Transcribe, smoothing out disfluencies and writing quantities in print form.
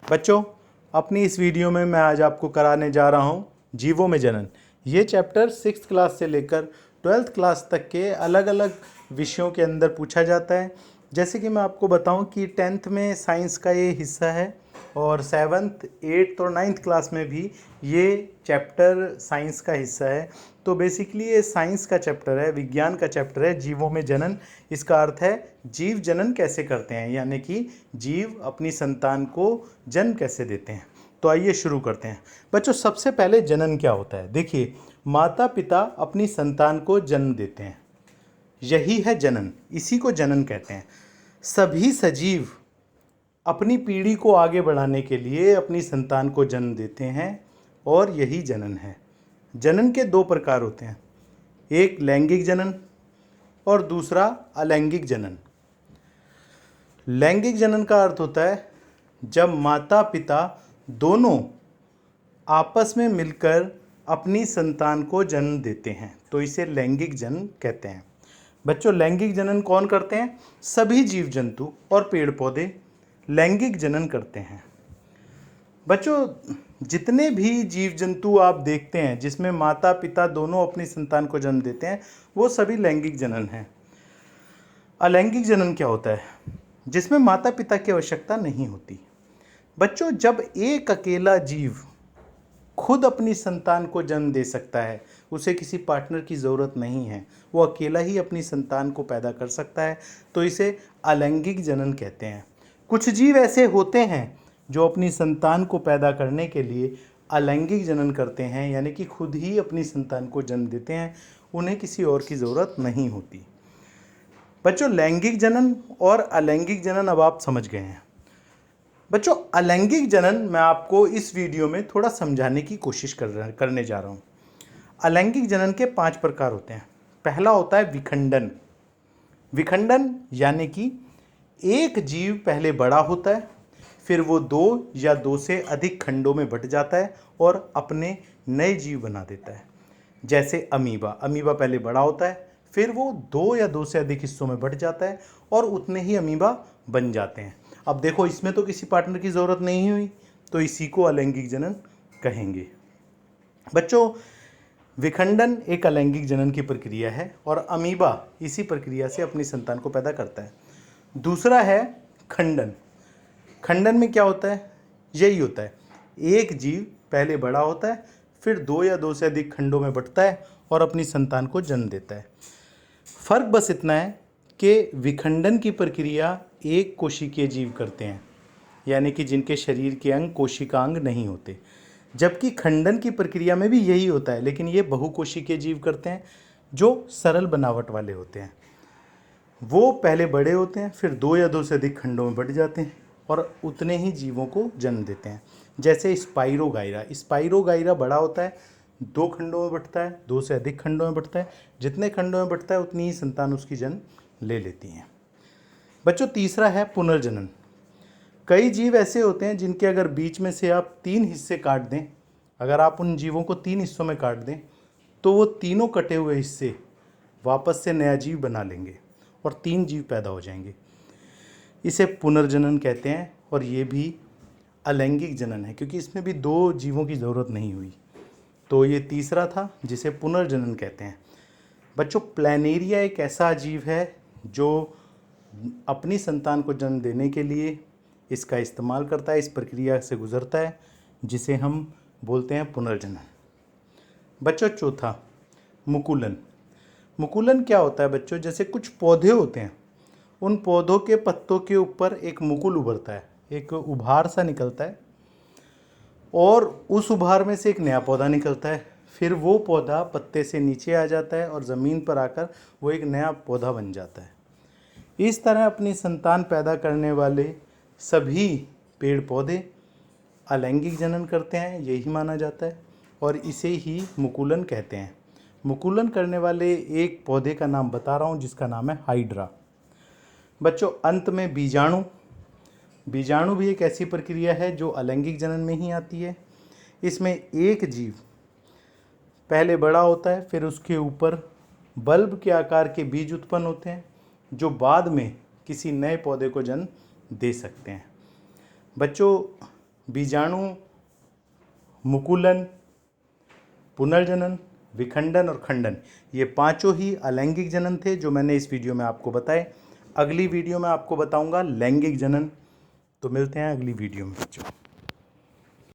बच्चों, अपनी इस वीडियो में मैं आज आपको कराने जा रहा हूँ जीवों में जनन। ये चैप्टर 6th क्लास से लेकर 12th क्लास तक के अलग अलग विषयों के अंदर पूछा जाता है। जैसे कि मैं आपको बताऊं कि 10th में साइंस का ये हिस्सा है और 7th 8th और 9th क्लास में भी ये चैप्टर साइंस का हिस्सा है। तो बेसिकली ये साइंस का चैप्टर है, विज्ञान का चैप्टर है, जीवों में जनन। इसका अर्थ है जीव जनन कैसे करते हैं, यानी कि जीव अपनी संतान को जन्म कैसे देते हैं। तो आइए शुरू करते हैं। बच्चों, सबसे पहले जनन क्या होता है? देखिए, माता पिता अपनी संतान को जन्म देते हैं, यही है जनन, इसी को जनन कहते हैं। सभी सजीव अपनी पीढ़ी को आगे बढ़ाने के लिए अपनी संतान को जन्म देते हैं और यही जनन है। जनन के दो प्रकार होते हैं, एक लैंगिक जनन और दूसरा अलैंगिक जनन। लैंगिक जनन का अर्थ होता है जब माता पिता दोनों आपस में मिलकर अपनी संतान को जन्म देते हैं, तो इसे लैंगिक जनन कहते हैं। बच्चों, लैंगिक जनन कौन करते हैं? सभी जीव जंतु और पेड़ पौधे लैंगिक जनन करते हैं। बच्चों, जितने भी जीव जंतु आप देखते हैं जिसमें माता पिता दोनों अपनी संतान को जन्म देते हैं, वो सभी लैंगिक जनन हैं। अलैंगिक जनन क्या होता है? जिसमें माता पिता की आवश्यकता नहीं होती। बच्चों, जब एक अकेला जीव खुद अपनी संतान को जन्म दे सकता है, उसे किसी पार्टनर की ज़रूरत नहीं है, वो अकेला ही अपनी संतान को पैदा कर सकता है, तो इसे अलैंगिक जनन कहते हैं। कुछ जीव ऐसे होते हैं जो अपनी संतान को पैदा करने के लिए अलैंगिक जनन करते हैं, यानी कि खुद ही अपनी संतान को जन्म देते हैं, उन्हें किसी और की ज़रूरत नहीं होती। बच्चों, लैंगिक जनन और अलैंगिक जनन अब आप समझ गए हैं। बच्चों, अलैंगिक जनन मैं आपको इस वीडियो में थोड़ा समझाने की कोशिश करने जा रहा हूँ। अलैंगिक जनन के 5 प्रकार होते हैं। पहला होता है विखंडन। विखंडन यानी कि एक जीव पहले बड़ा होता है, फिर वो 2 या 2 से अधिक खंडों में बंट जाता है और अपने नए जीव बना देता है। जैसे अमीबा पहले बड़ा होता है, फिर वो 2 या 2 से अधिक हिस्सों में बंट जाता है और उतने ही अमीबा बन जाते हैं। अब देखो, इसमें तो किसी पार्टनर की ज़रूरत नहीं हुई, तो इसी को अलैंगिक जनन कहेंगे। बच्चों, विखंडन एक अलैंगिक जनन की प्रक्रिया है और अमीबा इसी प्रक्रिया से अपनी संतान को पैदा करता है। दूसरा है खंडन। खंडन में क्या होता है? यही होता है, एक जीव पहले बड़ा होता है, फिर 2 या 2 से अधिक खंडों में बंटता है और अपनी संतान को जन्म देता है। फर्क बस इतना है कि विखंडन की प्रक्रिया एक कोशिकीय जीव करते हैं, यानी कि जिनके शरीर के अंग कोशिकांग नहीं होते, जबकि खंडन की प्रक्रिया में भी यही होता है, लेकिन ये बहुकोशिकीय जीव करते हैं जो सरल बनावट वाले होते हैं। वो पहले बड़े होते हैं, फिर 2 या 2 से अधिक खंडों में बंट जाते हैं और उतने ही जीवों को जन्म देते हैं। जैसे स्पाइरोगाइरा बड़ा होता है, 2 खंडों में बंटता है, 2 से अधिक खंडों में बंटता है। जितने खंडों में बंटता है उतनी ही संतान उसकी जन्म ले लेती हैं। बच्चों, तीसरा है पुनर्जनन। कई जीव ऐसे होते हैं जिनके अगर बीच में से आप 3 हिस्से काट दें, अगर आप उन जीवों को 3 हिस्सों में काट दें, तो वो तीनों कटे हुए हिस्से वापस से नया जीव बना लेंगे और 3 जीव पैदा हो जाएंगे। इसे पुनर्जनन कहते हैं और ये भी अलैंगिक जनन है, क्योंकि इसमें भी 2 जीवों की ज़रूरत नहीं हुई। तो ये तीसरा था जिसे पुनर्जनन कहते हैं। बच्चों, प्लैनेरिया एक ऐसा जीव है जो अपनी संतान को जन्म देने के लिए इसका इस्तेमाल करता है, इस प्रक्रिया से गुजरता है, जिसे हम बोलते हैं पुनर्जनन। बच्चों, चौथा मुकुलन। मुकुलन क्या होता है? बच्चों, जैसे कुछ पौधे होते हैं, उन पौधों के पत्तों के ऊपर एक मुकुल उभरता है, एक उभार सा निकलता है और उस उभार में से एक नया पौधा निकलता है। फिर वो पौधा पत्ते से नीचे आ जाता है और ज़मीन पर आकर वो एक नया पौधा बन जाता है। इस तरह अपनी संतान पैदा करने वाले सभी पेड़ पौधे अलैंगिक जनन करते हैं, यही माना जाता है और इसे ही मुकुलन कहते हैं। मुकुलन करने वाले एक पौधे का नाम बता रहा हूँ, जिसका नाम है हाइड्रा। बच्चों, अंत में बीजाणु। बीजाणु भी एक ऐसी प्रक्रिया है जो अलैंगिक जनन में ही आती है। इसमें एक जीव पहले बड़ा होता है, फिर उसके ऊपर बल्ब के आकार के बीज उत्पन्न होते हैं जो बाद में किसी नए पौधे को जन्म दे सकते हैं। बच्चों, बीजाणु मुकुलन, पुनर्जनन, विखंडन और खंडन, ये पांचों ही अलैंगिक जनन थे जो मैंने इस वीडियो में आपको बताए। अगली वीडियो में आपको बताऊंगा लैंगिक जनन। तो मिलते हैं अगली वीडियो में बच्चों।